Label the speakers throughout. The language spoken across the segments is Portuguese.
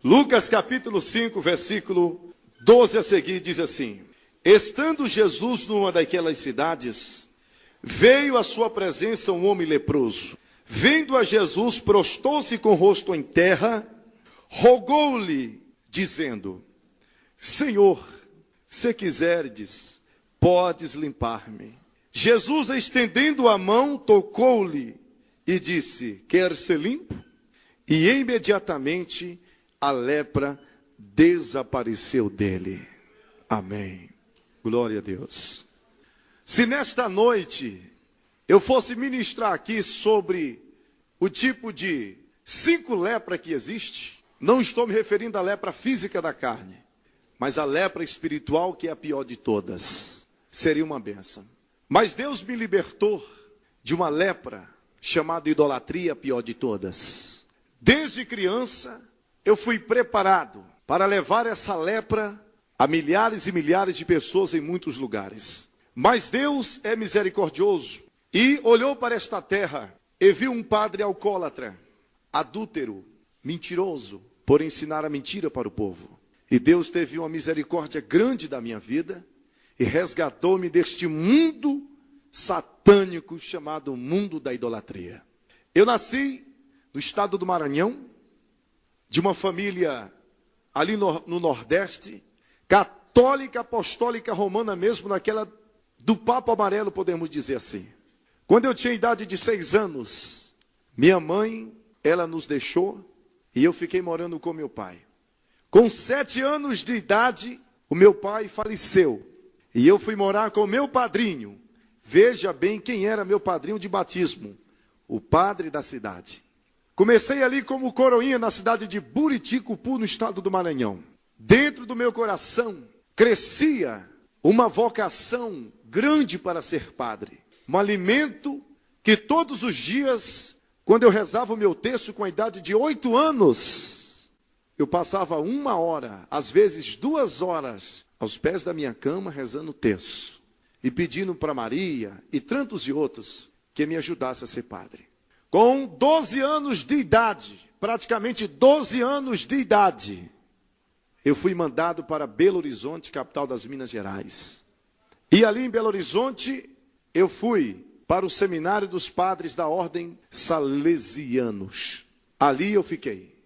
Speaker 1: Lucas capítulo 5, versículo 12 a seguir, diz assim: Estando Jesus numa daquelas cidades, veio à sua presença um homem leproso. Vendo a Jesus, prostou-se com o rosto em terra, rogou-lhe, dizendo: Senhor, se quiserdes, podes limpar-me. Jesus, estendendo a mão, tocou-lhe e disse: Quer ser limpo? E imediatamente a lepra desapareceu dele. Amém. Glória a Deus. Se nesta noite eu fosse ministrar aqui sobre o tipo de 5 lepras que existe, não estou me referindo à lepra física da carne, mas à lepra espiritual, que é a pior de todas. Seria uma bênção. Mas Deus me libertou de uma lepra chamada idolatria, a pior de todas. Desde criança eu fui preparado para levar essa lepra a milhares e milhares de pessoas em muitos lugares. Mas Deus é misericordioso e olhou para esta terra e viu um padre alcoólatra, adúltero, mentiroso, por ensinar a mentira para o povo. E Deus teve uma misericórdia grande da minha vida e resgatou-me deste mundo satânico chamado mundo da idolatria. Eu nasci no estado do Maranhão, de uma família ali no Nordeste, católica, apostólica, romana mesmo, naquela do Papo Amarelo, podemos dizer assim. Quando eu tinha idade de 6 anos, minha mãe, ela nos deixou e eu fiquei morando com meu pai. Com 7 anos de idade, o meu pai faleceu e eu fui morar com meu padrinho. Veja bem quem era meu padrinho de batismo, o padre da cidade. Comecei ali como coroinha na cidade de Buriticupu, no estado do Maranhão. Dentro do meu coração crescia uma vocação grande para ser padre. Um alimento que todos os dias, quando eu rezava o meu texto com a idade de 8 anos, eu passava 1 hora, às vezes 2 horas, aos pés da minha cama rezando o texto. E pedindo para Maria e tantos e outros que me ajudasse a ser padre. Com 12 anos de idade, praticamente 12 anos de idade, eu fui mandado para Belo Horizonte, capital das Minas Gerais. E ali em Belo Horizonte, eu fui para o seminário dos padres da ordem salesianos. Ali eu fiquei.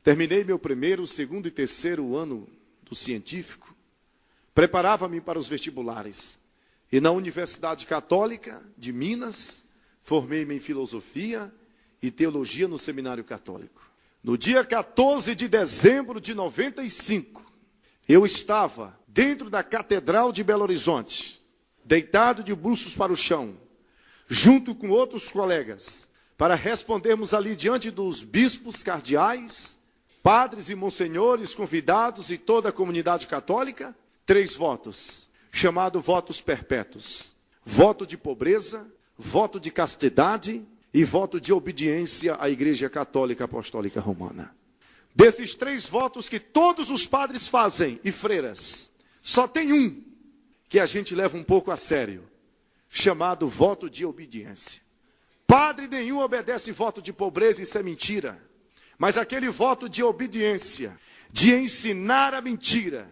Speaker 1: Terminei meu 1º, 2º e 3º ano do científico. Preparava-me para os vestibulares. E na Universidade Católica de Minas, formei-me em filosofia e teologia no seminário católico. No dia 14 de dezembro de 95, eu estava dentro da Catedral de Belo Horizonte, deitado de bruços para o chão, junto com outros colegas, para respondermos ali diante dos bispos, cardeais, padres e monsenhores, convidados e toda a comunidade católica, 3 votos, chamados votos perpétuos: voto de pobreza, voto de castidade e voto de obediência à Igreja Católica Apostólica Romana. Desses 3 votos que todos os padres fazem e freiras, só tem um que a gente leva um pouco a sério, chamado voto de obediência. Padre nenhum obedece voto de pobreza, isso é mentira. Mas aquele voto de obediência, de ensinar a mentira,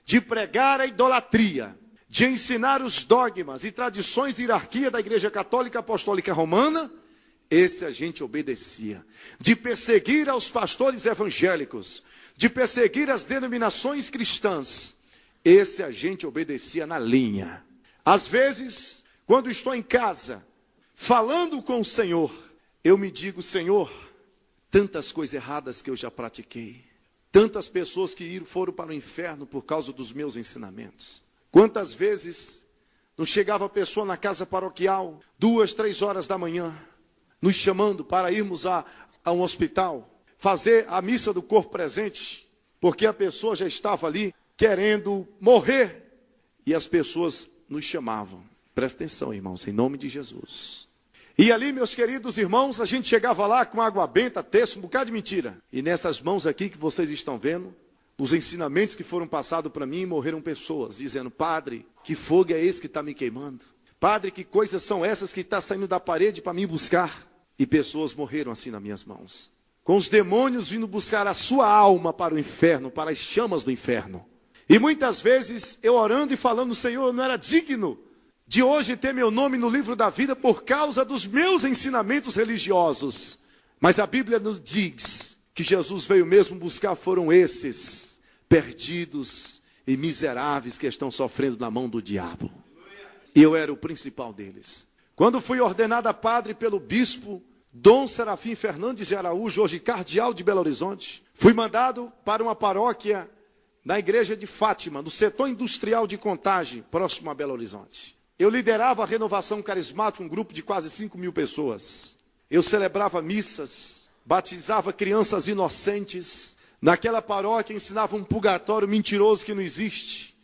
Speaker 1: de pregar a idolatria, de ensinar os dogmas e tradições e hierarquia da Igreja Católica Apostólica Romana, esse a gente obedecia. De perseguir aos pastores evangélicos, de perseguir as denominações cristãs, esse a gente obedecia na linha. Às vezes, quando estou em casa, falando com o Senhor, eu me digo: Senhor, tantas coisas erradas que eu já pratiquei, tantas pessoas que foram para o inferno por causa dos meus ensinamentos. Quantas vezes não chegava a pessoa na casa paroquial, 2, 3 horas da manhã, nos chamando para irmos a um hospital, fazer a missa do corpo presente, porque a pessoa já estava ali querendo morrer, e as pessoas nos chamavam. Presta atenção, irmãos, em nome de Jesus. E ali, meus queridos irmãos, a gente chegava lá com água benta, texto, um bocado de mentira. E nessas mãos aqui que vocês estão vendo, os ensinamentos que foram passados para mim, morreram pessoas, dizendo: Padre, que fogo é esse que está me queimando? Padre, que coisas são essas que está saindo da parede para me buscar? E pessoas morreram assim nas minhas mãos. com os demônios vindo buscar a sua alma para o inferno, para as chamas do inferno. E muitas vezes eu orando e falando, Senhor, eu não era digno de hoje ter meu nome no livro da vida por causa dos meus ensinamentos religiosos. Mas a Bíblia nos diz que Jesus veio mesmo buscar, foram esses perdidos e miseráveis que estão sofrendo na mão do diabo. E eu era o principal deles. Quando fui ordenado a padre pelo bispo Dom Serafim Fernandes de Araújo, hoje cardeal de Belo Horizonte, fui mandado para uma paróquia na igreja de Fátima, no setor industrial de Contagem, próximo a Belo Horizonte. Eu liderava a renovação carismática, um grupo de quase 5.000 pessoas. Eu celebrava missas, batizava crianças inocentes. Naquela paróquia ensinava um purgatório mentiroso que não existe.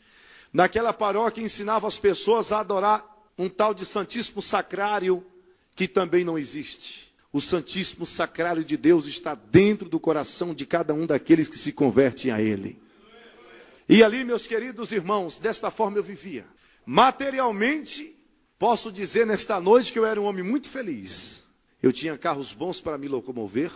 Speaker 1: Naquela paróquia ensinava as pessoas a adorar um tal de Santíssimo Sacrário, que também não existe. O Santíssimo Sacrário de Deus está dentro do coração de cada um daqueles que se convertem a Ele. E ali, meus queridos irmãos, desta forma eu vivia. Materialmente, posso dizer nesta noite que eu era um homem muito feliz. Eu tinha carros bons para me locomover,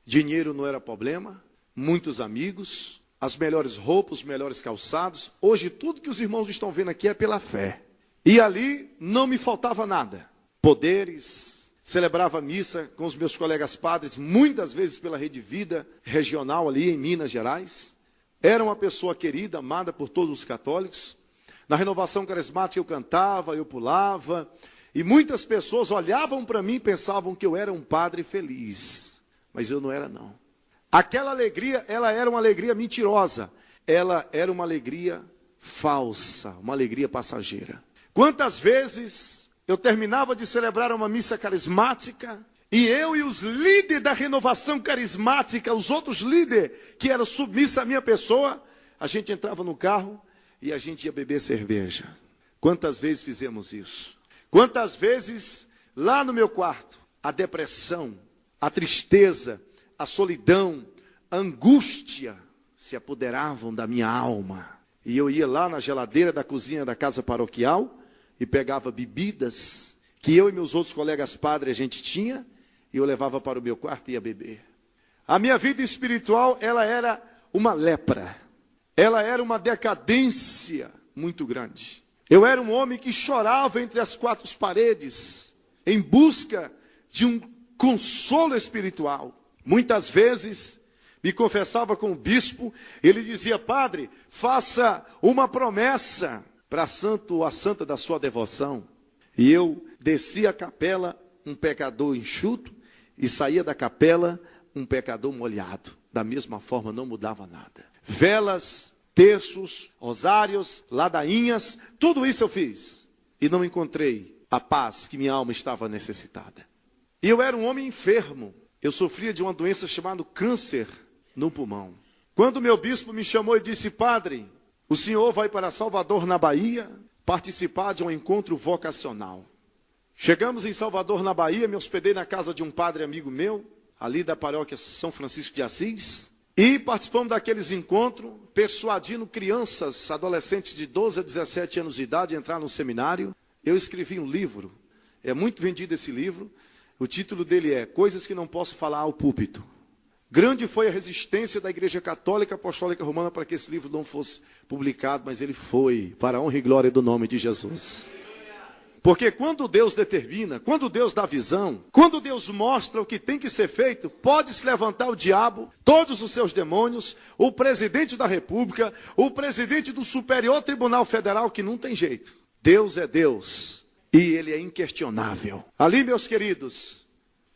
Speaker 1: dinheiro não era problema, muitos amigos, as melhores roupas, os melhores calçados. Hoje tudo que os irmãos estão vendo aqui é pela fé. E ali não me faltava nada. Poderes, celebrava missa com os meus colegas padres, muitas vezes pela Rede Vida regional ali em Minas Gerais. Era uma pessoa querida, amada por todos os católicos. Na renovação carismática eu cantava, eu pulava. E muitas pessoas olhavam para mim e pensavam que eu era um padre feliz. Mas eu não era não. Aquela alegria, ela era uma alegria mentirosa. Ela era uma alegria falsa, uma alegria passageira. Quantas vezes eu terminava de celebrar uma missa carismática e eu e os líderes da renovação carismática, os outros líderes que eram submissos à minha pessoa, a gente entrava no carro e a gente ia beber cerveja. Quantas vezes fizemos isso? Quantas vezes lá no meu quarto, a depressão, a tristeza, a solidão, a angústia se apoderavam da minha alma. E eu ia lá na geladeira da cozinha da casa paroquial e pegava bebidas que eu e meus outros colegas padres a gente tinha, e eu levava para o meu quarto e ia beber. A minha vida espiritual, ela era uma lepra. Ela era uma decadência muito grande. Eu era um homem que chorava entre as quatro paredes, em busca de um consolo espiritual. Muitas vezes me confessava com o bispo, ele dizia, padre, faça uma promessa para santo ou a santa da sua devoção. E eu descia a capela, um pecador enxuto, e saía da capela, um pecador molhado. Da mesma forma, não mudava nada. Velas, terços, rosários, ladainhas, tudo isso eu fiz. E não encontrei a paz que minha alma estava necessitada. E eu era um homem enfermo. Eu sofria de uma doença chamada câncer no pulmão. Quando meu bispo me chamou e disse, padre, o senhor vai para Salvador, na Bahia, participar de um encontro vocacional. Chegamos em Salvador, na Bahia, me hospedei na casa de um padre amigo meu, ali da paróquia São Francisco de Assis, e participamos daqueles encontros, persuadindo crianças, adolescentes de 12 a 17 anos de idade a entrar no seminário. Eu escrevi um livro, é muito vendido esse livro, o título dele é Coisas que não posso falar ao púlpito. Grande foi a resistência da Igreja Católica Apostólica Romana para que esse livro não fosse publicado, mas ele foi, para a honra e glória do nome de Jesus. Porque quando Deus determina, quando Deus dá visão, quando Deus mostra o que tem que ser feito, pode se levantar o diabo, todos os seus demônios, o presidente da República, o presidente do Superior Tribunal Federal, que não tem jeito. Deus é Deus e ele é inquestionável. Ali, meus queridos,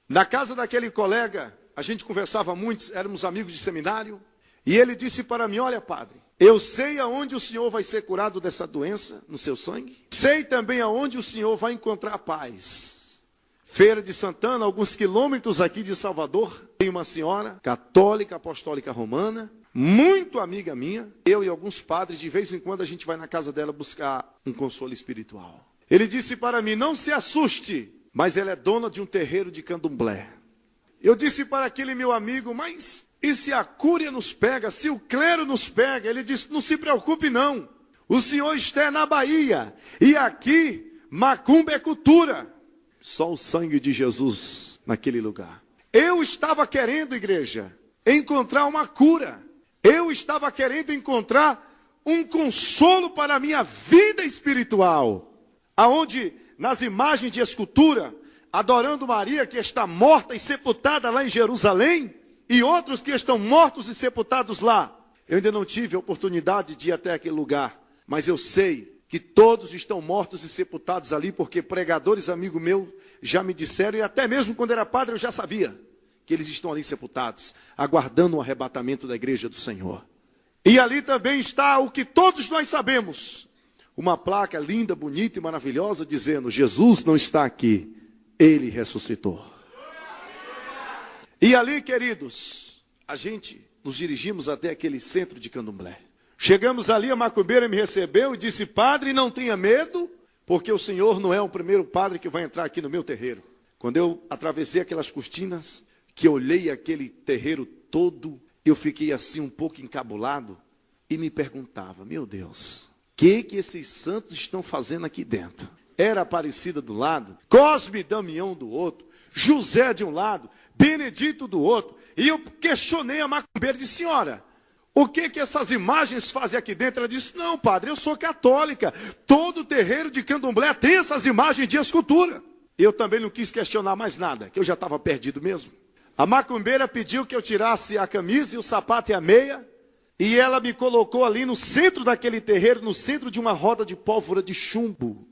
Speaker 1: na casa daquele colega, a gente conversava muito, éramos amigos de seminário, e ele disse para mim, olha padre, eu sei aonde o senhor vai ser curado dessa doença no seu sangue. Sei também aonde o senhor vai encontrar paz. Feira de Santana, alguns quilômetros aqui de Salvador, tem uma senhora católica, apostólica romana, muito amiga minha. Eu e alguns padres, de vez em quando a gente vai na casa dela buscar um consolo espiritual. Ele disse para mim, não se assuste, mas ela é dona de um terreiro de candomblé. Eu disse para aquele meu amigo, mas e se a cúria nos pega, se o clero nos pega? Ele disse, não se preocupe não, o senhor está na Bahia, e aqui macumba é cultura. Só o sangue de Jesus naquele lugar. Eu estava querendo, igreja, encontrar uma cura. Eu estava querendo encontrar um consolo para a minha vida espiritual. Aonde, nas imagens de escultura, adorando Maria, que está morta e sepultada lá em Jerusalém, e outros que estão mortos e sepultados lá. Eu ainda não tive a oportunidade de ir até aquele lugar, mas eu sei que todos estão mortos e sepultados ali, porque pregadores amigos meus já me disseram, e até mesmo quando era padre eu já sabia, que eles estão ali sepultados, aguardando o arrebatamento da igreja do Senhor. E ali também está o que todos nós sabemos, uma placa linda, bonita e maravilhosa, dizendo, Jesus não está aqui, Ele ressuscitou. E ali, queridos, a gente nos dirigimos até aquele centro de Candomblé. Chegamos ali, a macumbeira me recebeu e disse, padre, não tenha medo, porque o senhor não é o primeiro padre que vai entrar aqui no meu terreiro. Quando eu atravessei aquelas cortinas, que olhei aquele terreiro todo, eu fiquei assim um pouco encabulado e me perguntava, meu Deus, o que esses santos estão fazendo aqui dentro? Era Aparecida do lado, Cosme e Damião do outro, José de um lado, Benedito do outro. E eu questionei a macumbeira e disse, senhora, o que essas imagens fazem aqui dentro? Ela disse, não, padre, eu sou católica. Todo terreiro de Candomblé tem essas imagens de escultura. Eu também não quis questionar mais nada, que eu já estava perdido mesmo. A macumbeira pediu que eu tirasse a camisa e o sapato e a meia. E ela me colocou ali no centro daquele terreiro, no centro de uma roda de pólvora de chumbo.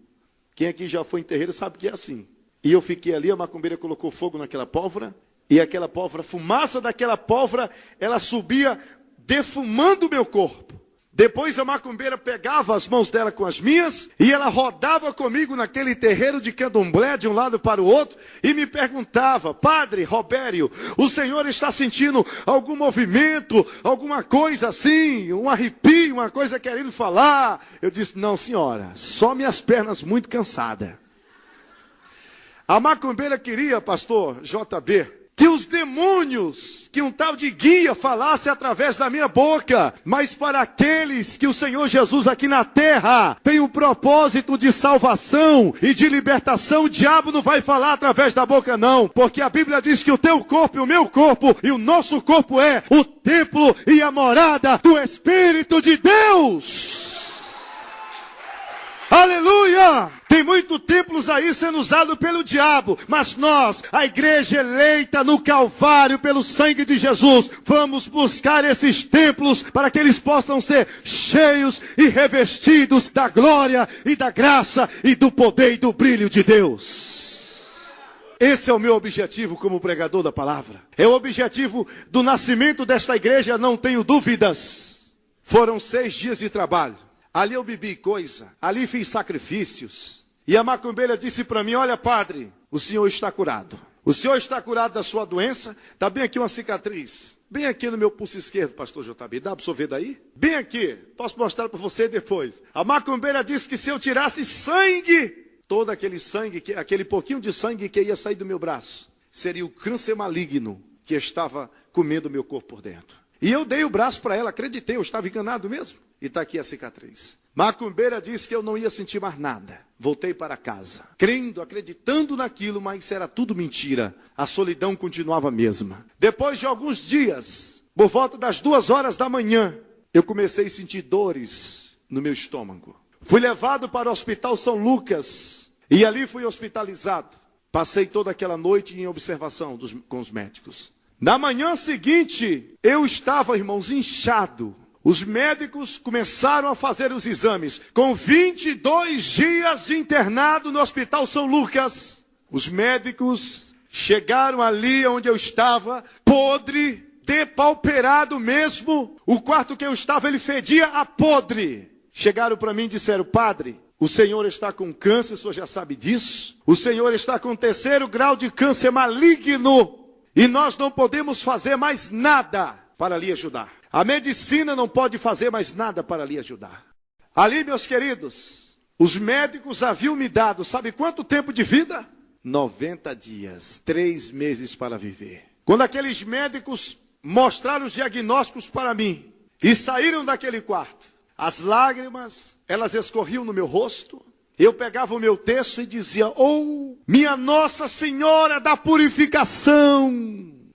Speaker 1: Quem aqui já foi em terreiro sabe que é assim. E eu fiquei ali, a macumbeira colocou fogo naquela pólvora. E aquela pólvora, a fumaça daquela pólvora, ela subia defumando o meu corpo. Depois a macumbeira pegava as mãos dela com as minhas e ela rodava comigo naquele terreiro de Candomblé de um lado para o outro e me perguntava, padre Robério, o senhor está sentindo algum movimento, alguma coisa assim, um arrepio, uma coisa querendo falar? Eu disse, não senhora, só minhas pernas muito cansadas. A macumbeira queria, pastor JB, que os demônios, que um tal de guia falasse através da minha boca, mas para aqueles que o Senhor Jesus aqui na terra tem um propósito de salvação e de libertação, o diabo não vai falar através da boca não, porque a Bíblia diz que o teu corpo e o meu corpo e o nosso corpo é o templo e a morada do Espírito de Deus. Aleluia! Tem muitos templos aí sendo usados pelo diabo, mas nós, a igreja eleita no Calvário pelo sangue de Jesus, vamos buscar esses templos para que eles possam ser cheios e revestidos da glória e da graça e do poder e do brilho de Deus. Esse é o meu objetivo como pregador da palavra. É o objetivo do nascimento desta igreja, não tenho dúvidas. Foram 6 dias de trabalho. Ali eu bebi coisa, ali fiz sacrifícios. E a macumbeira disse para mim, olha padre, o senhor está curado. O senhor está curado da sua doença, está bem aqui uma cicatriz. Bem aqui no meu pulso esquerdo, pastor JB, dá para o senhor ver daí? Bem aqui, posso mostrar para você depois. A macumbeira disse que se eu tirasse sangue, todo aquele sangue, aquele pouquinho de sangue que ia sair do meu braço, seria o câncer maligno que estava comendo o meu corpo por dentro. E eu dei o braço para ela, acreditei, eu estava enganado mesmo. E está aqui a cicatriz. Macumbeira disse que eu não ia sentir mais nada. Voltei para casa, crendo, acreditando naquilo, mas era tudo mentira. A solidão continuava a mesma. Depois de alguns dias, por volta das 2 horas da manhã, eu comecei a sentir dores no meu estômago. Fui levado para o Hospital São Lucas e ali fui hospitalizado. Passei toda aquela noite em observação com os médicos. Na manhã seguinte, eu estava, irmãos, inchado. Os médicos começaram a fazer os exames. Com 22 dias de internado no Hospital São Lucas, os médicos chegaram ali onde eu estava, podre, depauperado mesmo. O quarto que eu estava, ele fedia a podre. Chegaram para mim e disseram, padre, o senhor está com câncer, o senhor já sabe disso. O senhor está com 3º grau de câncer maligno. E nós não podemos fazer mais nada para lhe ajudar. A medicina não pode fazer mais nada para lhe ajudar. Ali, meus queridos, os médicos haviam me dado, sabe quanto tempo de vida? 90 dias, 3 meses para viver. Quando aqueles médicos mostraram os diagnósticos para mim e saíram daquele quarto, as lágrimas, elas escorriam no meu rosto, Eu pegava o meu texto e dizia: oh, minha Nossa Senhora da Purificação,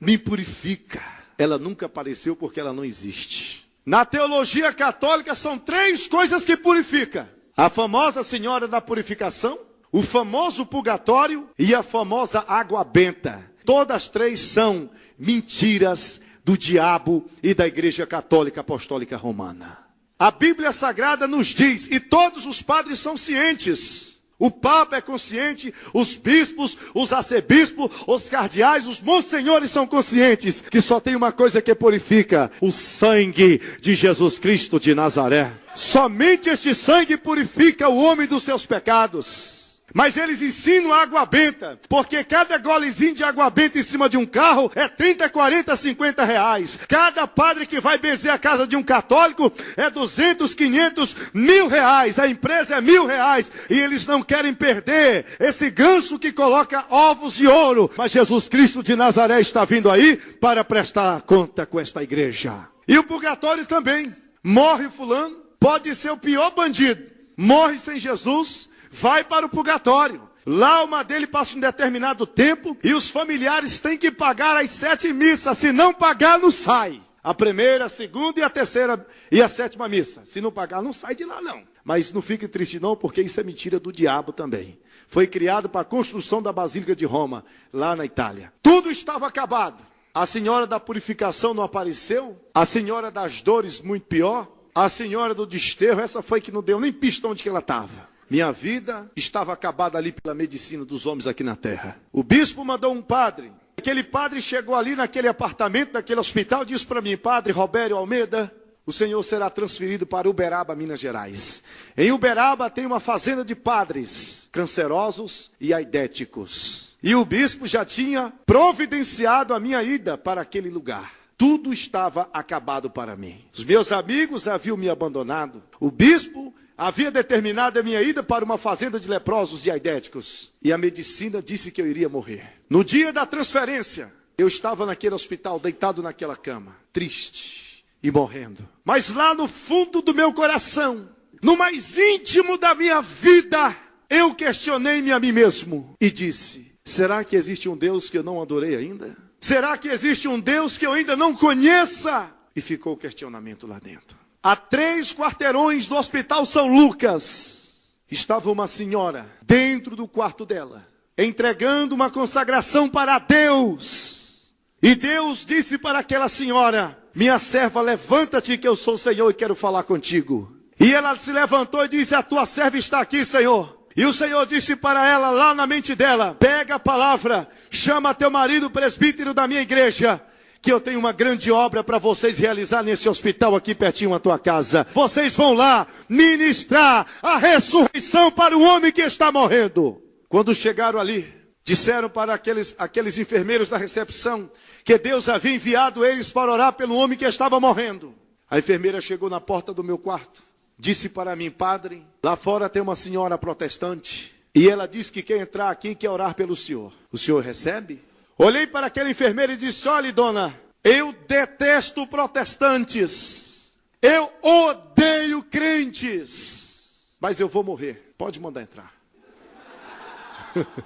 Speaker 1: me purifica. Ela nunca apareceu porque ela não existe. Na teologia católica são 3 coisas que purifica: a famosa Senhora da Purificação, o famoso purgatório e a famosa água benta. Todas 3 são mentiras do diabo e da Igreja Católica Apostólica Romana. A Bíblia Sagrada nos diz, e todos os padres são cientes, o Papa é consciente, os bispos, os arcebispos, os cardeais, os monsenhores são conscientes, que só tem uma coisa que purifica: o sangue de Jesus Cristo de Nazaré. Somente este sangue purifica o homem dos seus pecados. Mas eles ensinam a água benta, porque cada golezinho de água benta em cima de um carro é 30, 40, 50 reais. Cada padre que vai benzer a casa de um católico é 200, 500, 1.000 reais. A empresa é 1.000 reais. E eles não querem perder esse ganso que coloca ovos de ouro. Mas Jesus Cristo de Nazaré está vindo aí para prestar conta com esta igreja. E o purgatório também. Morre fulano, pode ser o pior bandido. Morre sem Jesus, vai para o purgatório. Lá a alma dele passa um determinado tempo e os familiares têm que pagar as 7 missas. Se não pagar, não sai. A primeira, a segunda e a terceira e a 7ª missa. Se não pagar, não sai de lá não. Mas não fique triste não, porque isso é mentira do diabo também. Foi criado para a construção da Basílica de Roma, lá na Itália. Tudo estava acabado. A Senhora da Purificação não apareceu. A Senhora das Dores, muito pior. A Senhora do Desterro, essa foi que não deu nem pista onde que ela estava. Minha vida estava acabada ali pela medicina dos homens aqui na terra. O bispo mandou um padre. Aquele padre chegou ali naquele apartamento, naquele hospital, e disse para mim: Padre Robério Almeida, o senhor será transferido para Uberaba, Minas Gerais. Em Uberaba tem uma fazenda de padres cancerosos e aidéticos. E o bispo já tinha providenciado a minha ida para aquele lugar. Tudo estava acabado para mim. Os meus amigos haviam me abandonado. O bispo havia determinado a minha ida para uma fazenda de leprosos e aidéticos. E a medicina disse que eu iria morrer. No dia da transferência, eu estava naquele hospital, deitado naquela cama, triste e morrendo. Mas lá no fundo do meu coração, no mais íntimo da minha vida, eu questionei-me a mim mesmo e disse: será que existe um Deus que eu não adorei ainda? Será que existe um Deus que eu ainda não conheça? E ficou o questionamento lá dentro. A 3 quarteirões do Hospital São Lucas, estava uma senhora dentro do quarto dela, entregando uma consagração para Deus. E Deus disse para aquela senhora: minha serva, levanta-te que eu sou o Senhor e quero falar contigo. E ela se levantou e disse: a tua serva está aqui, Senhor. E o Senhor disse para ela, lá na mente dela: pega a palavra, chama teu marido, presbítero da minha igreja, que eu tenho uma grande obra para vocês realizar nesse hospital aqui pertinho da tua casa. Vocês vão lá ministrar a ressurreição para o homem que está morrendo. Quando chegaram ali, disseram para aqueles enfermeiros da recepção que Deus havia enviado eles para orar pelo homem que estava morrendo. A enfermeira chegou na porta do meu quarto, disse para mim: padre, lá fora tem uma senhora protestante e ela disse que quer entrar aqui e quer orar pelo senhor. O senhor recebe? Olhei para aquela enfermeira e disse: olha, dona, eu detesto protestantes, eu odeio crentes, mas eu vou morrer, pode mandar entrar.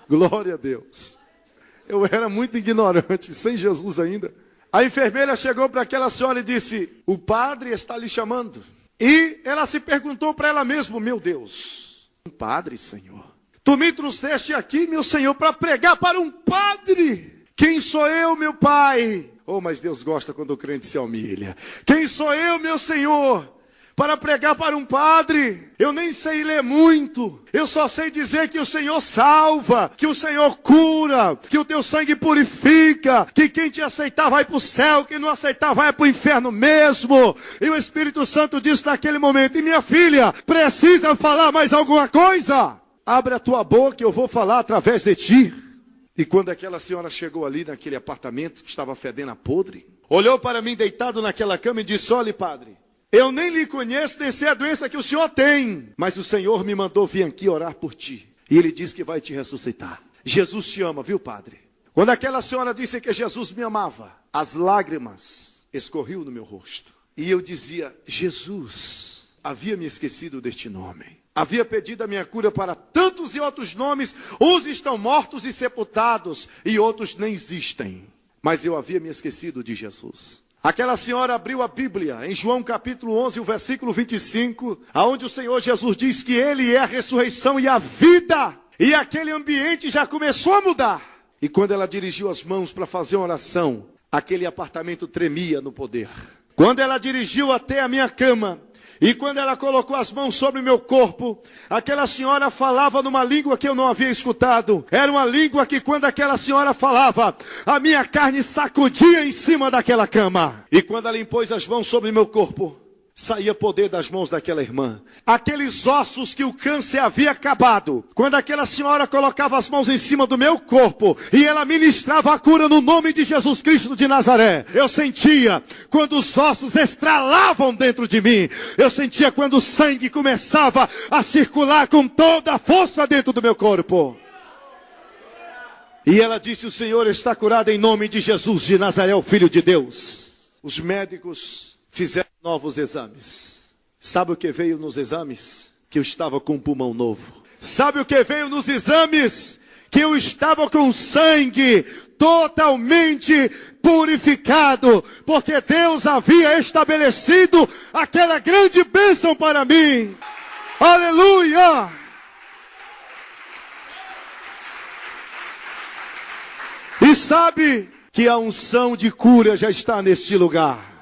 Speaker 1: Glória a Deus. Eu era muito ignorante, sem Jesus ainda. A enfermeira chegou para aquela senhora e disse: o padre está lhe chamando. E ela se perguntou para ela mesma: meu Deus, um padre, Senhor? Tu me trouxeste aqui, meu Senhor, para pregar para um padre. Quem sou eu, meu Pai? Oh, mas Deus gosta quando o crente se humilha. Quem sou eu, meu Senhor, para pregar para um padre? Eu nem sei ler muito. Eu só sei dizer que o Senhor salva, que o Senhor cura, que o teu sangue purifica, que quem te aceitar vai para o céu, quem não aceitar vai para o inferno mesmo. E o Espírito Santo disse naquele momento: e minha filha, precisa falar mais alguma coisa? Abre a tua boca que eu vou falar através de ti. E quando aquela senhora chegou ali naquele apartamento que estava fedendo a podre, olhou para mim deitado naquela cama e disse: olhe, padre, eu nem lhe conheço, nem sei a doença que o senhor tem, mas o Senhor me mandou vir aqui orar por ti. E ele disse que vai te ressuscitar. Jesus te ama, viu, padre? Quando aquela senhora disse que Jesus me amava, as lágrimas escorriam no meu rosto. E eu dizia: Jesus, havia me esquecido deste nome. havia pedido a minha cura para tantos e outros nomes, uns estão mortos e sepultados, e outros nem existem. Mas eu havia me esquecido de Jesus. Aquela senhora abriu a Bíblia, em João capítulo 11, o versículo 25, aonde o Senhor Jesus diz que Ele é a ressurreição e a vida. E aquele ambiente já começou a mudar. E quando ela dirigiu as mãos para fazer uma oração, aquele apartamento tremia no poder. Quando ela dirigiu até a minha cama, e quando ela colocou as mãos sobre o meu corpo, aquela senhora falava numa língua que eu não havia escutado. Era uma língua que quando aquela senhora falava, a minha carne sacudia em cima daquela cama. E quando ela impôs as mãos sobre o meu corpo, saía poder das mãos daquela irmã. Aqueles ossos que o câncer havia acabado, quando aquela senhora colocava as mãos em cima do meu corpo e ela ministrava a cura no nome de Jesus Cristo de Nazaré, eu sentia quando os ossos estralavam dentro de mim. Eu sentia quando o sangue começava a circular com toda a força dentro do meu corpo. E ela disse: o Senhor está curado em nome de Jesus de Nazaré, o Filho de Deus. Os médicos fizeram novos exames. Sabe o que veio nos exames? Que eu estava com um pulmão novo. Sabe o que veio nos exames? Que eu estava com sangue totalmente purificado. Porque Deus havia estabelecido aquela grande bênção para mim. Aleluia! E sabe que a unção de cura já está neste lugar.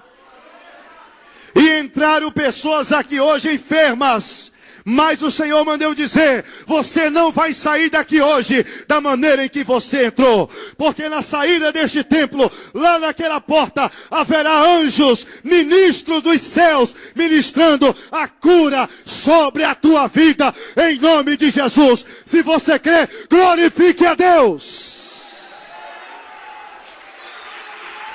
Speaker 1: E entraram pessoas aqui hoje enfermas, mas o Senhor mandou dizer: você não vai sair daqui hoje da maneira em que você entrou, porque na saída deste templo, lá naquela porta, haverá anjos, ministros dos céus, ministrando a cura sobre a tua vida, em nome de Jesus. Se você crê, glorifique a Deus.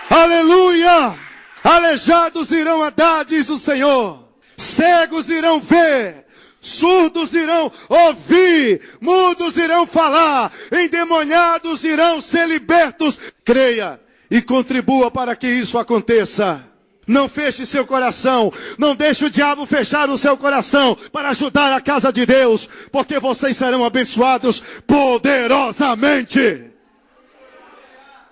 Speaker 1: Aleluia! Aleijados irão andar, diz o Senhor. Cegos irão ver. Surdos irão ouvir. Mudos irão falar. Endemoniados irão ser libertos. Creia e contribua para que isso aconteça. Não feche seu coração. Não deixe o diabo fechar o seu coração para ajudar a casa de Deus. Porque vocês serão abençoados poderosamente.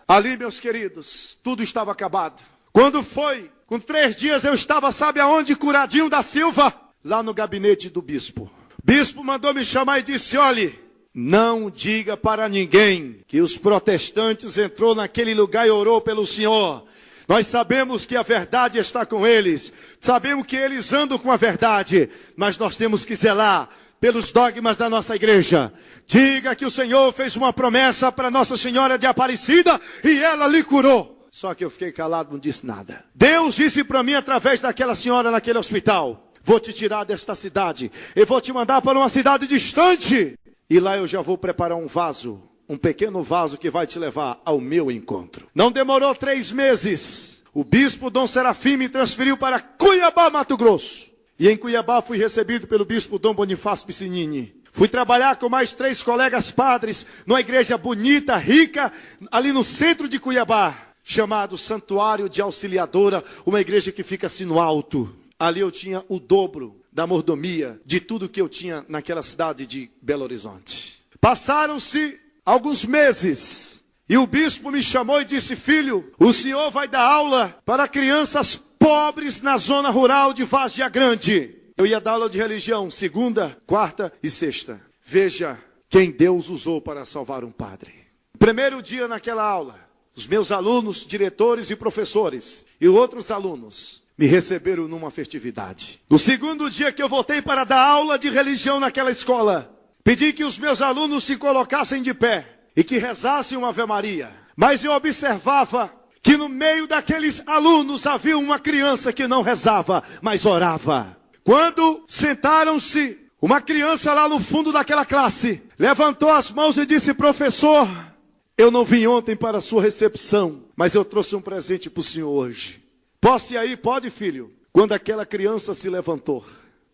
Speaker 1: Ali, meus queridos, tudo estava acabado. Quando foi, com 3 dias eu estava, sabe aonde? Curadinho da Silva, lá no gabinete do bispo. O bispo mandou me chamar e disse: olhe, não diga para ninguém que os protestantes entrou naquele lugar e orou pelo senhor. Nós sabemos que a verdade está com eles, sabemos que eles andam com a verdade, mas nós temos que zelar pelos dogmas da nossa igreja. Diga que o Senhor fez uma promessa para Nossa Senhora de Aparecida e ela lhe curou. Só que eu fiquei calado, não disse nada. Deus disse para mim através daquela senhora naquele hospital: vou te tirar desta cidade, eu vou te mandar para uma cidade distante. E lá eu já vou preparar um vaso, um pequeno vaso que vai te levar ao meu encontro. Não demorou 3 meses. O bispo Dom Serafim me transferiu para Cuiabá, Mato Grosso. E em Cuiabá fui recebido pelo bispo Dom Bonifácio Piscinini. Fui trabalhar com mais 3 colegas padres, numa igreja bonita, rica, ali no centro de Cuiabá, chamado Santuário de Auxiliadora, uma igreja que fica assim no alto. Ali eu tinha o dobro da mordomia de tudo que eu tinha naquela cidade de Belo Horizonte. Passaram-se alguns meses e o bispo me chamou e disse: filho, o senhor vai dar aula para crianças pobres na zona rural de Várzea Grande. Eu ia dar aula de religião, 2ª, 4ª e 6ª. Veja quem Deus usou para salvar um padre. Primeiro dia naquela aula, os meus alunos, diretores e professores e outros alunos me receberam numa festividade. No 2º dia que eu voltei para dar aula de religião naquela escola, pedi que os meus alunos se colocassem de pé e que rezassem uma Ave Maria. Mas eu observava que no meio daqueles alunos havia uma criança que não rezava, mas orava. Quando sentaram-se, uma criança lá no fundo daquela classe levantou as mãos e disse: professor, eu não vim ontem para a sua recepção, mas eu trouxe um presente para o senhor hoje. Posso ir aí? Pode, filho. Quando aquela criança se levantou,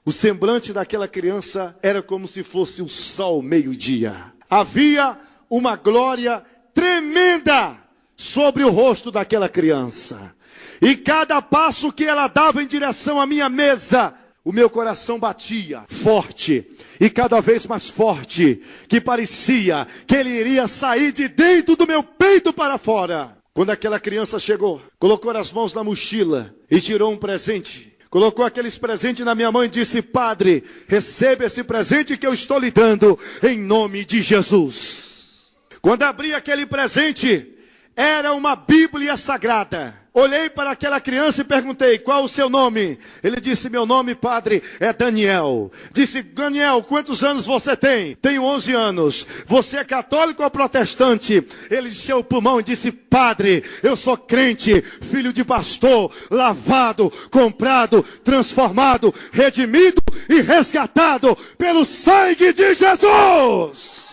Speaker 1: o semblante daquela criança era como se fosse o sol meio-dia. Havia uma glória tremenda sobre o rosto daquela criança. E cada passo que ela dava em direção à minha mesa, o meu coração batia forte, e cada vez mais forte, que parecia que ele iria sair de dentro do meu peito para fora. Quando aquela criança chegou, colocou as mãos na mochila e tirou um presente. Colocou aqueles presentes na minha mão e disse: Padre, receba esse presente que eu estou lhe dando, em nome de Jesus. Quando abri aquele presente, era uma Bíblia Sagrada. Olhei para aquela criança e perguntei: qual o seu nome? Ele disse: meu nome, padre, é Daniel. Disse: Daniel, quantos anos você tem? Tenho 11 anos. Você é católico ou protestante? Ele encheu o pulmão e disse: padre, eu sou crente, filho de pastor, lavado, comprado, transformado, redimido e resgatado pelo sangue de Jesus.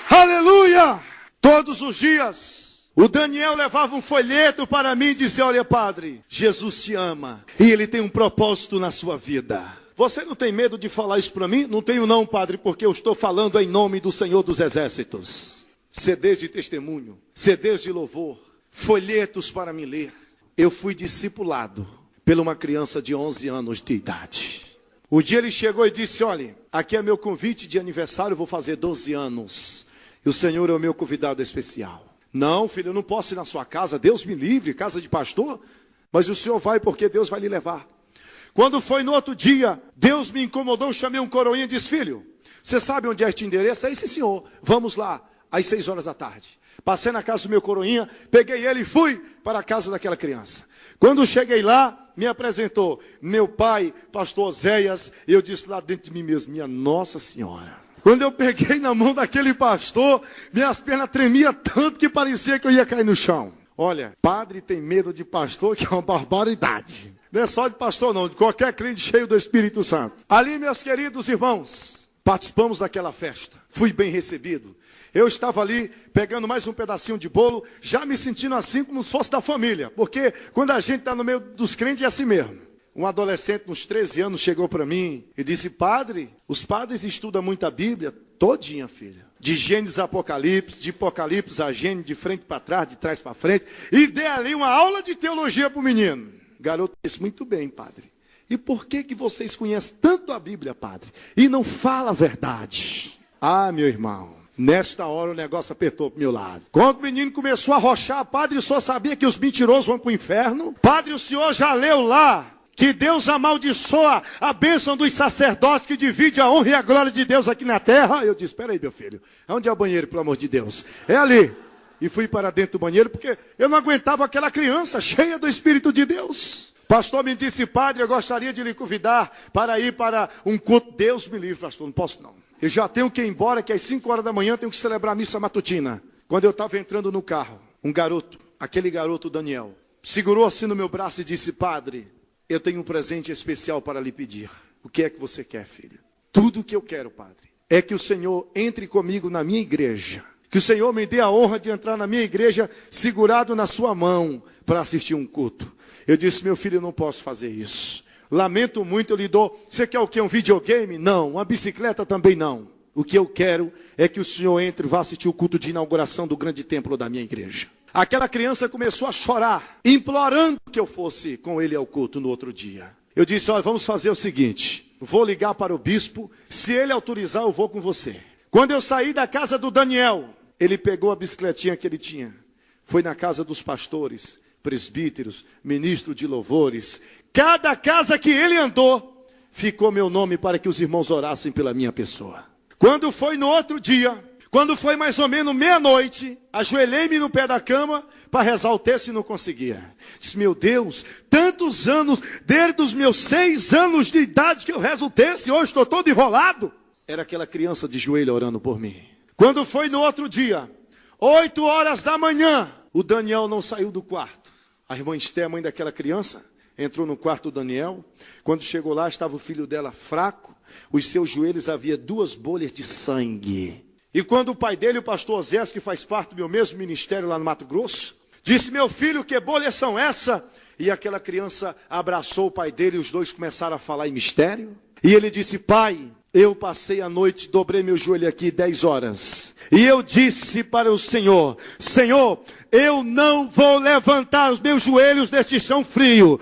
Speaker 1: Aleluia! Todos os dias, o Daniel levava um folheto para mim e dizia: olha, padre, Jesus te ama e ele tem um propósito na sua vida. Você não tem medo de falar isso para mim? Não tenho não, padre, porque eu estou falando em nome do Senhor dos Exércitos. CDs de testemunho, CDs de louvor, folhetos para me ler. Eu fui discipulado por uma criança de 11 anos de idade. O dia ele chegou e disse: olha, aqui é meu convite de aniversário, eu vou fazer 12 anos. E o Senhor é o meu convidado especial. Não, filho, eu não posso ir na sua casa, Deus me livre, casa de pastor. Mas o senhor vai porque Deus vai lhe levar. Quando foi no outro dia, Deus me incomodou, chamei um coroinha e disse: filho, você sabe onde é este endereço? É esse, senhor, vamos lá, às 6 horas da tarde. Passei na casa do meu coroinha, peguei ele e fui para a casa daquela criança. Quando cheguei lá, me apresentou meu pai, pastor Oséias, e eu disse lá dentro de mim mesmo: minha Nossa Senhora. Quando eu peguei na mão daquele pastor, minhas pernas tremiam tanto que parecia que eu ia cair no chão. Olha, padre tem medo de pastor, que é uma barbaridade. Não é só de pastor não, de qualquer crente cheio do Espírito Santo. Ali, meus queridos irmãos, participamos daquela festa. Fui bem recebido. Eu estava ali pegando mais um pedacinho de bolo, já me sentindo assim como se fosse da família. Porque quando a gente está no meio dos crentes é assim mesmo. Um adolescente, uns 13 anos, chegou para mim e disse: padre, os padres estudam muito a Bíblia, todinha, filha. De Gênesis a Apocalipse, de Apocalipse a Gênesis, de frente para trás, de trás para frente. E dei ali uma aula de teologia para o menino. O garoto disse: muito bem, padre. E por que vocês conhecem tanto a Bíblia, padre, e não falam a verdade? Ah, meu irmão, nesta hora o negócio apertou para o meu lado. Quando o menino começou a rochar: padre, o senhor sabia que os mentirosos vão para o inferno? Padre, o senhor já leu lá que Deus amaldiçoa a bênção dos sacerdotes, que divide a honra e a glória de Deus aqui na terra? Eu disse: espera aí, meu filho, onde é o banheiro, pelo amor de Deus? É ali. E fui para dentro do banheiro, porque eu não aguentava aquela criança cheia do Espírito de Deus. Pastor me disse: padre, eu gostaria de lhe convidar para ir para um culto. Deus me livre, pastor, não posso não. Eu já tenho que ir embora, que às 5 horas da manhã tenho que celebrar a missa matutina. Quando eu estava entrando no carro, um garoto, aquele garoto Daniel, segurou assim no meu braço e disse: padre, eu tenho um presente especial para lhe pedir. O que é que você quer, filha? Tudo o que eu quero, padre, é que o Senhor entre comigo na minha igreja. Que o Senhor me dê a honra de entrar na minha igreja segurado na sua mão para assistir um culto. Eu disse: meu filho, eu não posso fazer isso. Lamento muito, eu lhe dou. Você quer o quê? Um videogame? Não. Uma bicicleta também não. O que eu quero é que o Senhor entre e vá assistir o culto de inauguração do grande templo da minha igreja. Aquela criança começou a chorar, implorando que eu fosse com ele ao culto no outro dia. Eu disse: olha, vamos fazer o seguinte, vou ligar para o bispo, se ele autorizar eu vou com você. Quando eu saí da casa do Daniel, ele pegou a bicicletinha que ele tinha, foi na casa dos pastores, presbíteros, ministros de louvores. Cada casa que ele andou, ficou meu nome para que os irmãos orassem pela minha pessoa. Quando foi no outro dia, quando foi mais ou menos meia-noite, ajoelhei-me no pé da cama para rezar o texto e não conseguia. Disse: meu Deus, tantos anos, desde os meus 6 anos de idade que eu rezo o texto e hoje estou todo enrolado. Era aquela criança de joelho orando por mim. Quando foi no outro dia, 8 horas da manhã, o Daniel não saiu do quarto. A irmã Esté, a mãe daquela criança, entrou no quarto do Daniel. Quando chegou lá, estava o filho dela fraco. Os seus joelhos havia 2 bolhas de sangue. E quando o pai dele, o pastor Oséias, que faz parte do meu mesmo ministério lá no Mato Grosso, disse: meu filho, que bolhas são essa? E aquela criança abraçou o pai dele e os dois começaram a falar em mistério. E ele disse: pai, Eu passei a noite, dobrei meu joelho aqui 10 horas. E eu disse para o Senhor: Senhor, eu não vou levantar os meus joelhos deste chão frio,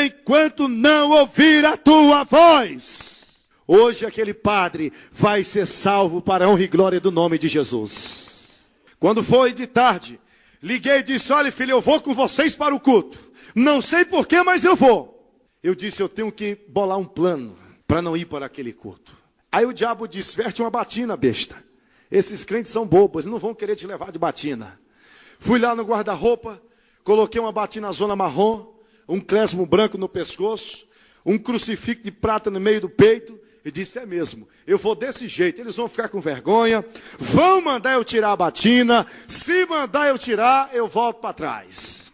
Speaker 1: enquanto não ouvir a tua voz. Hoje aquele padre vai ser salvo para a honra e glória do nome de Jesus. Quando foi de tarde, liguei e disse: olha filho, eu vou com vocês para o culto. Não sei porquê, mas eu vou. Eu disse: eu tenho que bolar um plano para não ir para aquele culto. Aí o diabo disse: veste uma batina, besta. Esses crentes são bobos, eles não vão querer te levar de batina. Fui lá no guarda-roupa, coloquei uma batina zona marrom, um cresmo branco no pescoço, um crucifixo de prata no meio do peito, e disse: é mesmo, eu vou desse jeito, eles vão ficar com vergonha, vão mandar eu tirar a batina, se mandar eu tirar, eu volto para trás.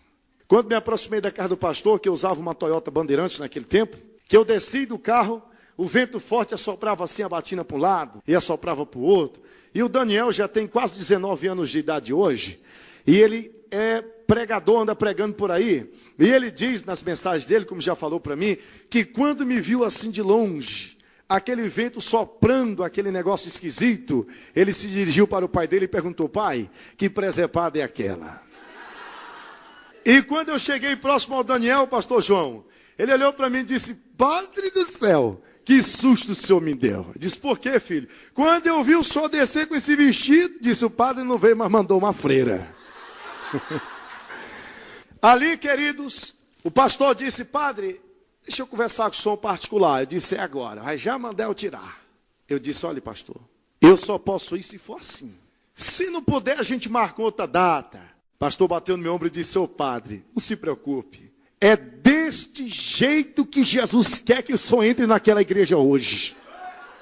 Speaker 1: Quando me aproximei da casa do pastor, que eu usava uma Toyota Bandeirantes naquele tempo, que eu desci do carro, o vento forte assoprava assim a batina para um lado e assoprava para o outro. E o Daniel já tem quase 19 anos de idade hoje. E ele é pregador, anda pregando por aí. E ele diz nas mensagens dele, como já falou para mim, que quando me viu assim de longe, aquele vento soprando, aquele negócio esquisito, ele se dirigiu para o pai dele e perguntou: pai, que presepada é aquela? E quando eu cheguei próximo ao Daniel, pastor João, ele olhou para mim e disse: Padre do céu, que susto o senhor me deu. Eu disse: por quê, filho? Quando eu vi o senhor descer com esse vestido, disse: o padre não veio, mas mandou uma freira. Ali, queridos, o pastor disse: padre, deixa eu conversar com o senhor particular. Eu disse: é agora, vai já mandar eu tirar. Eu disse: olha, pastor, eu só posso ir se for assim. Se não puder, a gente marca outra data. O pastor bateu no meu ombro e disse: ô padre, não se preocupe. É deste jeito que Jesus quer que o senhor entre naquela igreja hoje.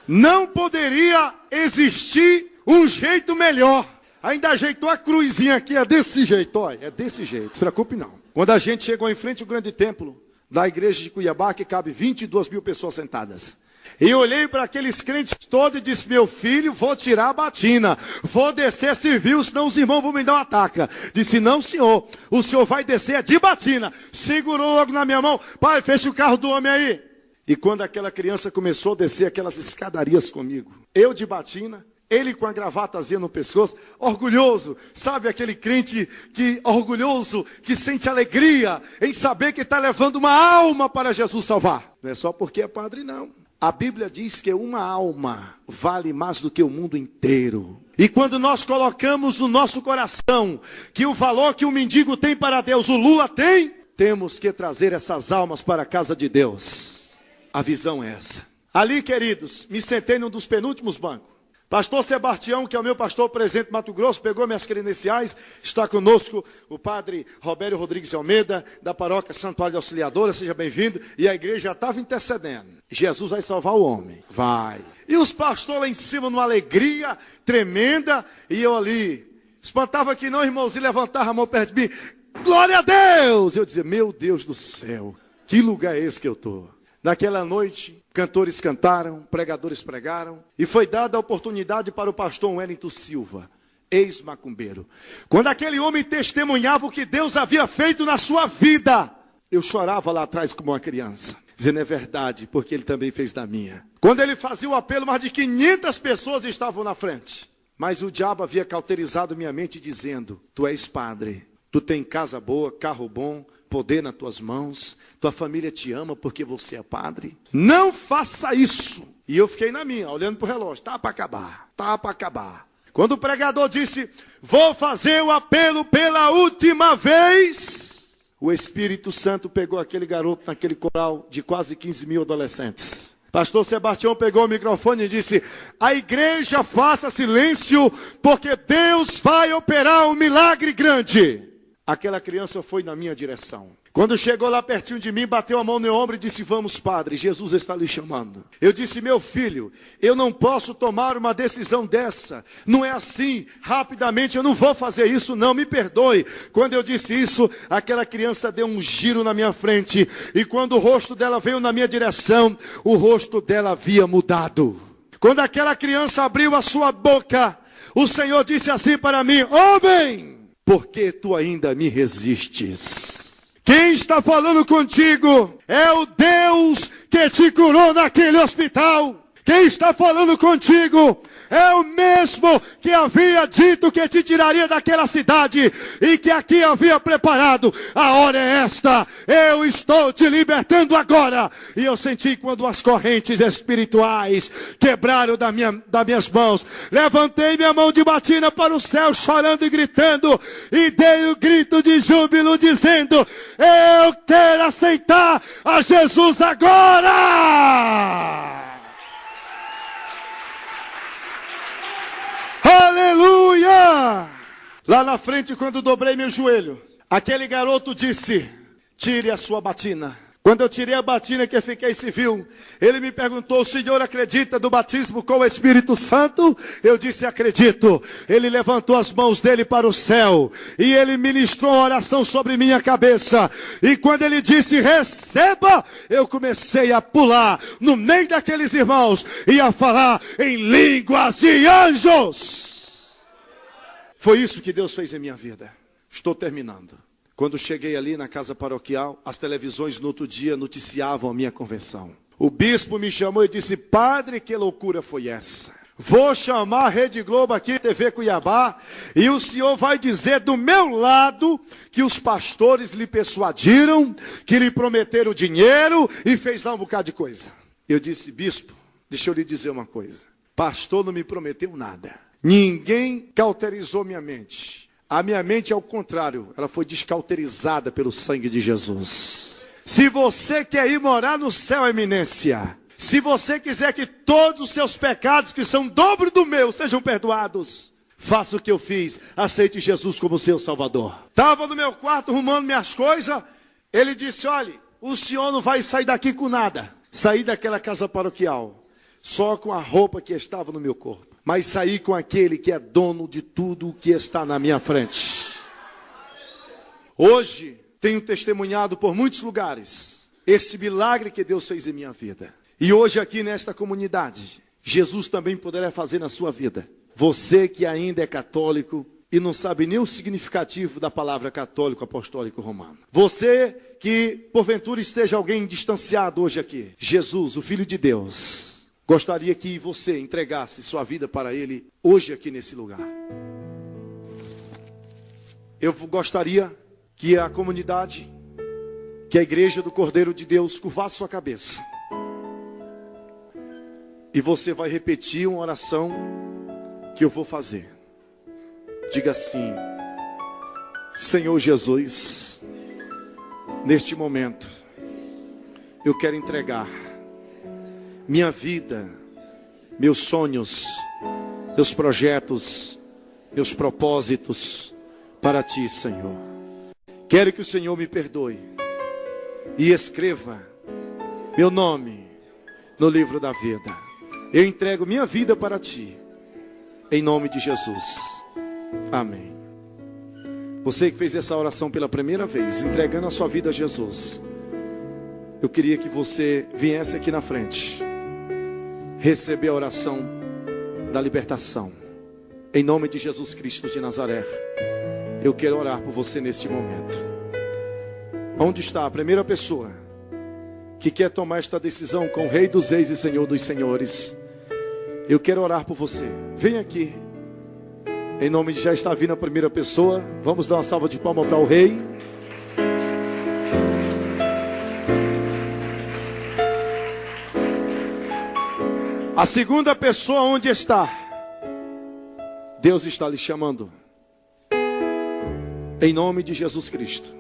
Speaker 1: Não poderia existir um jeito melhor. Ainda ajeitou a cruzinha aqui, é desse jeito, olha, é desse jeito, não se preocupe não. Quando a gente chegou em frente ao grande templo da igreja de Cuiabá, que cabe 22 mil pessoas sentadas, e eu olhei para aqueles crentes todos e disse: meu filho, vou tirar a batina, vou descer civil, senão os irmãos vão me dar um ataque. Disse: não, senhor, o senhor vai descer de batina. Segurou logo na minha mão: pai, fecha o carro do homem aí. E quando aquela criança começou a descer aquelas escadarias comigo, eu de batina, ele com a gravatazinha no pescoço, orgulhoso, sabe aquele crente orgulhoso, que sente alegria em saber que está levando uma alma para Jesus salvar. Não é só porque é padre, não. A Bíblia diz que uma alma vale mais do que o mundo inteiro. E quando nós colocamos no nosso coração que o valor que o mendigo tem para Deus, o Lula tem, temos que trazer essas almas para a casa de Deus. A visão é essa. Ali, queridos, me sentei num dos penúltimos bancos. Pastor Sebastião, que é o meu pastor presente em Mato Grosso, pegou minhas credenciais. Está conosco o padre Robério Rodrigues Almeida, da paróquia Santuário de Auxiliadora. Seja bem-vindo. E a igreja já estava intercedendo. Jesus vai salvar o homem. Vai. E os pastores lá em cima, numa alegria tremenda. E eu ali, espantava que não, irmãozinho, levantava a mão perto de mim. Glória a Deus! Eu dizia: meu Deus do céu, que lugar é esse que eu estou? Naquela noite, cantores cantaram, pregadores pregaram, e foi dada a oportunidade para o pastor Wellington Silva, ex-macumbeiro. Quando aquele homem testemunhava o que Deus havia feito na sua vida, eu chorava lá atrás como uma criança, dizendo: é verdade, porque ele também fez da minha. Quando ele fazia o apelo, mais de 500 pessoas estavam na frente. Mas o diabo havia cauterizado minha mente dizendo: tu és padre, tu tem casa boa, carro bom, poder nas tuas mãos, tua família te ama porque você é padre. Não faça isso. E eu fiquei na minha, olhando para o relógio. Tá para acabar, tá para acabar. Quando o pregador disse: vou fazer o apelo pela última vez, o Espírito Santo pegou aquele garoto naquele coral de quase 15 mil adolescentes. Pastor Sebastião pegou o microfone e disse: a igreja faça silêncio, porque Deus vai operar um milagre grande. Aquela criança foi na minha direção. Quando chegou lá pertinho de mim, bateu a mão no meu ombro e disse: vamos, padre, Jesus está lhe chamando. Eu disse: meu filho, eu não posso tomar uma decisão dessa. Não é assim, rapidamente, eu não vou fazer isso não, me perdoe. Quando eu disse isso, aquela criança deu um giro na minha frente. E quando o rosto dela veio na minha direção, o rosto dela havia mudado. Quando aquela criança abriu a sua boca, o Senhor disse assim para mim: homem, por que tu ainda me resistes? Quem está falando contigo é o Deus que te curou naquele hospital, Quem está falando contigo é o mesmo que havia dito que te tiraria daquela cidade e que aqui havia preparado. A hora é esta, eu estou te libertando agora. E eu senti quando as correntes espirituais quebraram das minhas mãos. Levantei minha mão de batina para o céu, chorando e gritando, e dei um grito de júbilo, dizendo: eu quero aceitar a Jesus agora! Aleluia! Lá na frente, quando dobrei meu joelho, aquele garoto disse: tire a sua batina. Quando eu tirei a batina que fiquei civil, ele me perguntou: o senhor acredita do batismo com o Espírito Santo? Eu disse: acredito. Ele levantou as mãos dele para o céu e ele ministrou uma oração sobre minha cabeça. E quando ele disse: receba, eu comecei a pular no meio daqueles irmãos e a falar em línguas de anjos. Foi isso que Deus fez em minha vida. Estou terminando. Quando cheguei ali na casa paroquial, as televisões no outro dia noticiavam a minha conversão. O bispo me chamou e disse: padre, que loucura foi essa? Vou chamar a Rede Globo aqui, TV Cuiabá, e o senhor vai dizer do meu lado que os pastores lhe persuadiram, que lhe prometeram dinheiro e fez lá um bocado de coisa. Eu disse: bispo, deixa eu lhe dizer uma coisa. Pastor não me prometeu nada. Ninguém cauterizou minha mente. A minha mente, ao contrário, ela foi descauterizada pelo sangue de Jesus. Se você quer ir morar no céu, eminência, se você quiser que todos os seus pecados, que são dobro do meu, sejam perdoados, faça o que eu fiz, aceite Jesus como seu Salvador. Estava no meu quarto arrumando minhas coisas, ele disse: olha, o senhor não vai sair daqui com nada. Saí daquela casa paroquial só com a roupa que estava no meu corpo, mas saí com aquele que é dono de tudo o que está na minha frente. Hoje tenho testemunhado por muitos lugares esse milagre que Deus fez em minha vida. E hoje aqui nesta comunidade, Jesus também poderá fazer na sua vida. Você que ainda é católico e não sabe nem o significativo da palavra católico apostólico romano. Você que porventura esteja alguém distanciado hoje aqui. Jesus, o Filho de Deus, gostaria que você entregasse sua vida para Ele hoje aqui nesse lugar. Eu gostaria que a comunidade, que a igreja do Cordeiro de Deus curvasse sua cabeça. E você vai repetir uma oração que eu vou fazer. Diga assim: Senhor Jesus, neste momento, eu quero entregar minha vida, meus sonhos, meus projetos, meus propósitos para Ti, Senhor. Quero que o Senhor me perdoe e escreva meu nome no livro da vida. Eu entrego minha vida para Ti, em nome de Jesus. Amém. Você que fez essa oração pela primeira vez, entregando a sua vida a Jesus, eu queria que você viesse aqui na frente receber a oração da libertação. Em nome de Jesus Cristo de Nazaré, eu quero orar por você neste momento. Onde está a primeira pessoa que quer tomar esta decisão com o Rei dos Reis e Senhor dos Senhores? Eu quero orar por você. Vem aqui. Em nome de, já está vindo a primeira pessoa. Vamos dar uma salva de palmas para o Rei. A segunda pessoa, onde está? Deus está lhe chamando. Em nome de Jesus Cristo.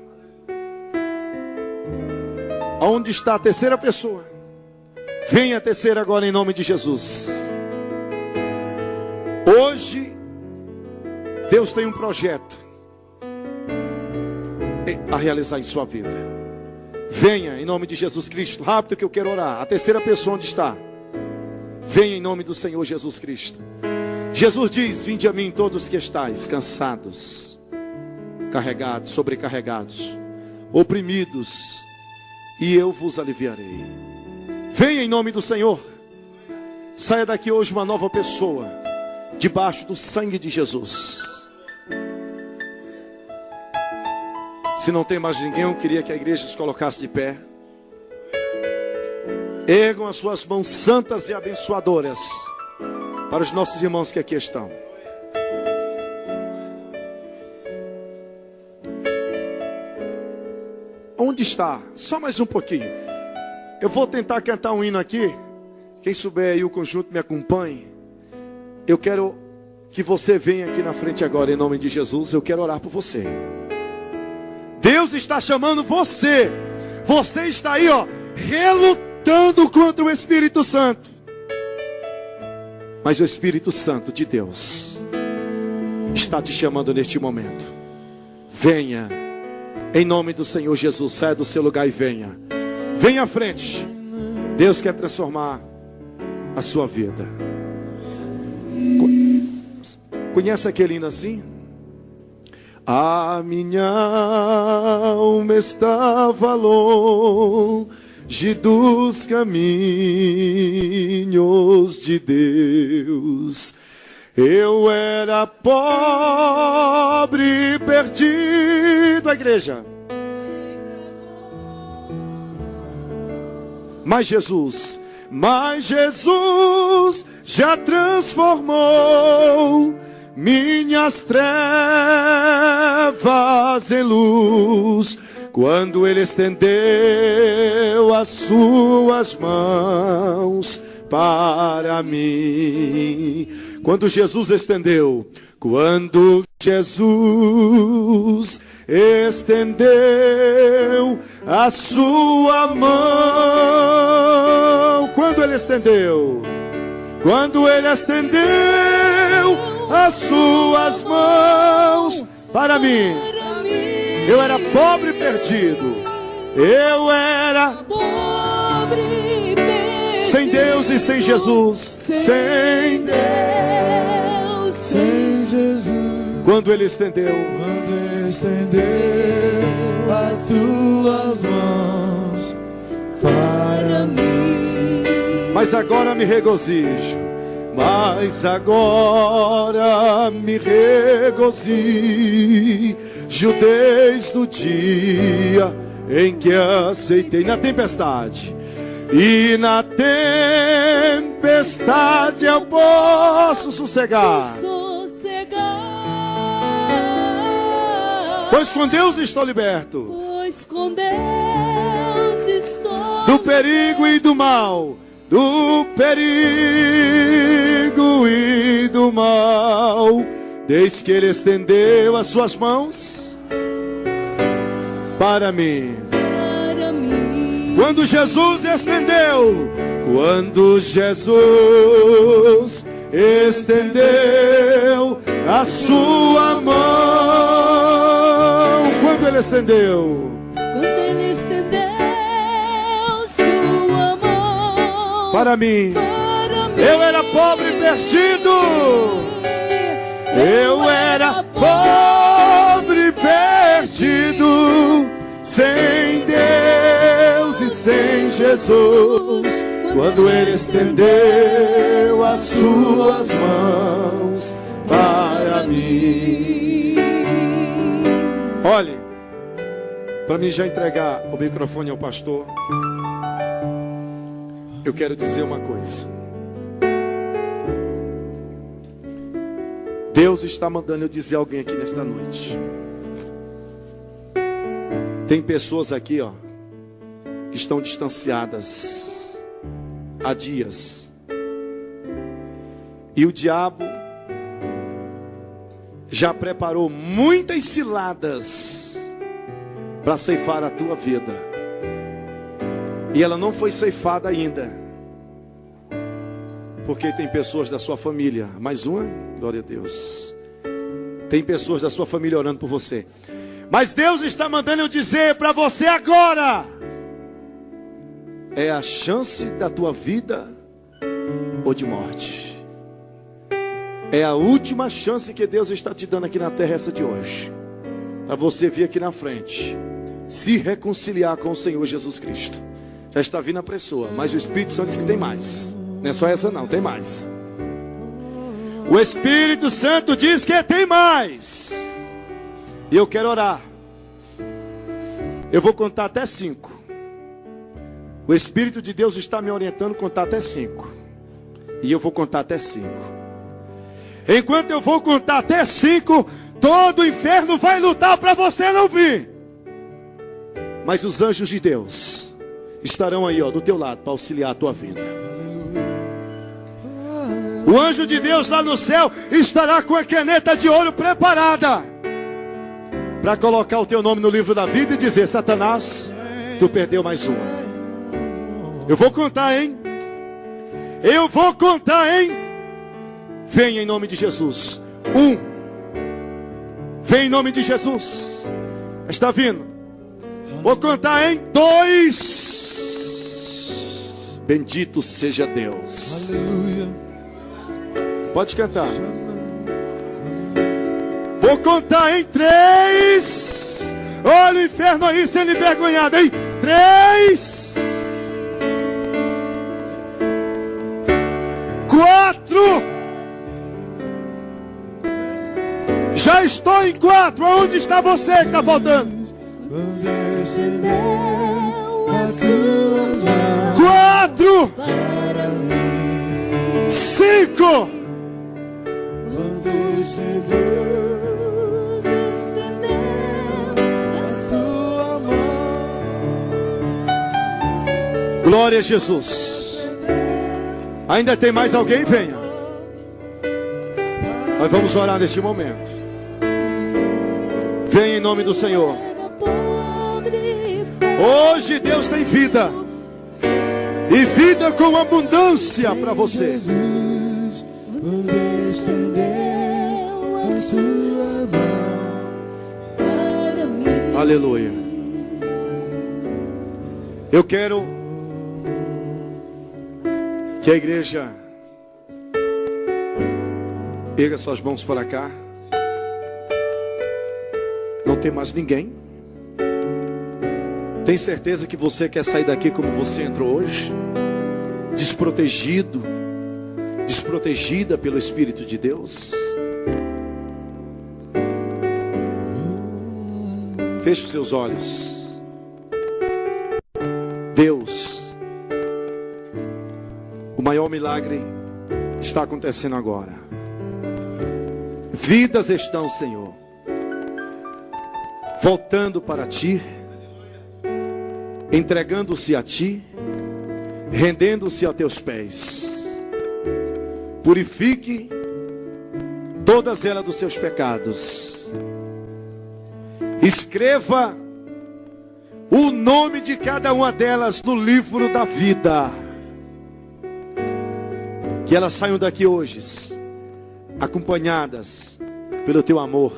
Speaker 1: Aonde está a terceira pessoa? Venha a terceira agora em nome de Jesus. Hoje, Deus tem um projeto a realizar em sua vida. Venha em nome de Jesus Cristo. Rápido que eu quero orar. A terceira pessoa, onde está? Venha em nome do Senhor Jesus Cristo. Jesus diz: vinde a mim todos que estáis cansados, carregados, sobrecarregados, oprimidos, e eu vos aliviarei. Venha em nome do Senhor. Saia daqui hoje uma nova pessoa, debaixo do sangue de Jesus. Se não tem mais ninguém, eu queria que a igreja se colocasse de pé. Ergam as suas mãos santas e abençoadoras para os nossos irmãos que aqui estão. Onde está? Só mais um pouquinho. Eu vou tentar cantar um hino aqui. Quem souber aí o conjunto me acompanhe. Eu quero que você venha aqui na frente agora, em nome de Jesus. Eu quero orar por você. Deus está chamando você. Você está aí, ó, relutando contra o Espírito Santo. Mas o Espírito Santo de Deus está te chamando neste momento. Venha, em nome do Senhor Jesus. Saia do seu lugar e venha. Venha à frente. Deus quer transformar a sua vida. Conhece aquele hino assim? A minha alma estava longe dos caminhos de Deus. Eu era pobre e perdido. A igreja. Mas Jesus já transformou minhas trevas em luz, quando Ele estendeu as suas mãos para mim. Quando Jesus estendeu a sua mão, quando Ele estendeu as suas mãos para mim. Eu era pobre e perdido. Eu era pobre e perdido. Sem Deus e sem Jesus. Sem Deus, sem Jesus. Quando Ele estendeu as suas mãos para mim. Mas agora me regozijo. Desde o dia em que aceitei. Na tempestade. E na tempestade eu posso sossegar. Pois com Deus estou liberto. Do perigo e do mal. Do perigo e do mal, desde que Ele estendeu as suas mãos para mim. Quando Jesus estendeu a sua mão, quando Ele estendeu para mim, eu era pobre e perdido. Eu era pobre e perdido, sem Deus e sem Jesus. Quando Ele estendeu as suas mãos para mim. Olhe, para mim já entregar o microfone ao pastor, eu quero dizer uma coisa. Deus está mandando eu dizer a alguém aqui nesta noite. Tem pessoas aqui, ó, que estão distanciadas há dias. E o diabo já preparou muitas ciladas para ceifar a tua vida. E ela não foi ceifada ainda. Porque tem pessoas da sua família. Mais uma? Glória a Deus. Tem pessoas da sua família orando por você. Mas Deus está mandando eu dizer para você agora. É a chance da tua vida ou de morte. É a última chance que Deus está te dando aqui na terra, essa de hoje. Para você vir aqui na frente, se reconciliar com o Senhor Jesus Cristo. Já está vindo a pessoa, mas o Espírito Santo diz que tem mais. Não é só essa não, tem mais. O Espírito Santo diz que tem mais. E eu quero orar. Eu vou contar até 5. O Espírito de Deus está me orientando a contar até 5. E eu vou contar até 5. Enquanto eu vou contar até 5, todo o inferno vai lutar para você não vir. Mas os anjos de Deus estarão aí, do teu lado, para auxiliar a tua vida. O anjo de Deus lá no céu estará com a caneta de ouro preparada para colocar o teu nome no livro da vida e dizer: Satanás, tu perdeu mais uma. Eu vou contar, hein? Eu vou contar, hein? Vem em nome de Jesus. 1. Vem em nome de Jesus. Está vindo. Vou contar, hein? 2. Bendito seja Deus. Aleluia. Pode cantar. Vou contar, em 3. Olha o inferno aí sendo envergonhado, hein? 3. 4. Já estou em 4. Aonde está você que está faltando? 4. 5. Glória a Jesus. Ainda tem mais alguém? Venha. Nós vamos orar neste momento. Venha em nome do Senhor. Hoje Deus tem vida. E vida com abundância para você. Aleluia. Eu quero que a igreja erga suas mãos para cá. Não tem mais ninguém. Tem certeza que você quer sair daqui como você entrou hoje? Desprotegido, desprotegida pelo Espírito de Deus? Feche os seus olhos. Deus, o maior milagre está acontecendo agora. Vidas estão, Senhor, voltando para Ti, entregando-se a Ti, rendendo-se a Teus pés. Purifique todas elas dos seus pecados. Escreva o nome de cada uma delas no livro da vida. Que elas saiam daqui hoje acompanhadas pelo Teu amor,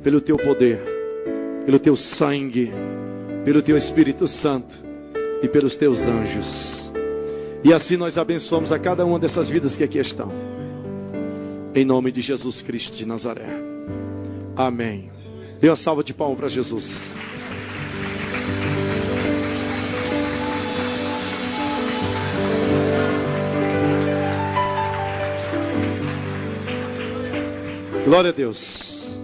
Speaker 1: pelo Teu poder, pelo Teu sangue, pelo Teu Espírito Santo e pelos Teus anjos. E assim nós abençoamos a cada uma dessas vidas que aqui estão, em nome de Jesus Cristo de Nazaré. Amém. Dê uma salva de palmas para Jesus. Glória a Deus.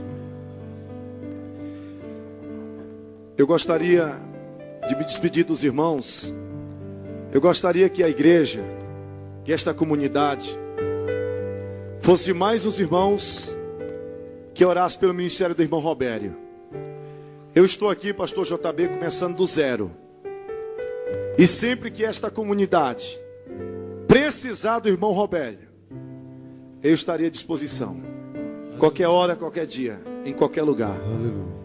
Speaker 1: Eu gostaria de me despedir dos irmãos. Eu gostaria que a igreja, que esta comunidade, fosse mais os irmãos que orassem pelo ministério do irmão Robério. Eu estou aqui, pastor JB, começando do zero. E sempre que esta comunidade precisar do irmão Robério, eu estarei à disposição. Qualquer hora, qualquer dia, em qualquer lugar. Aleluia.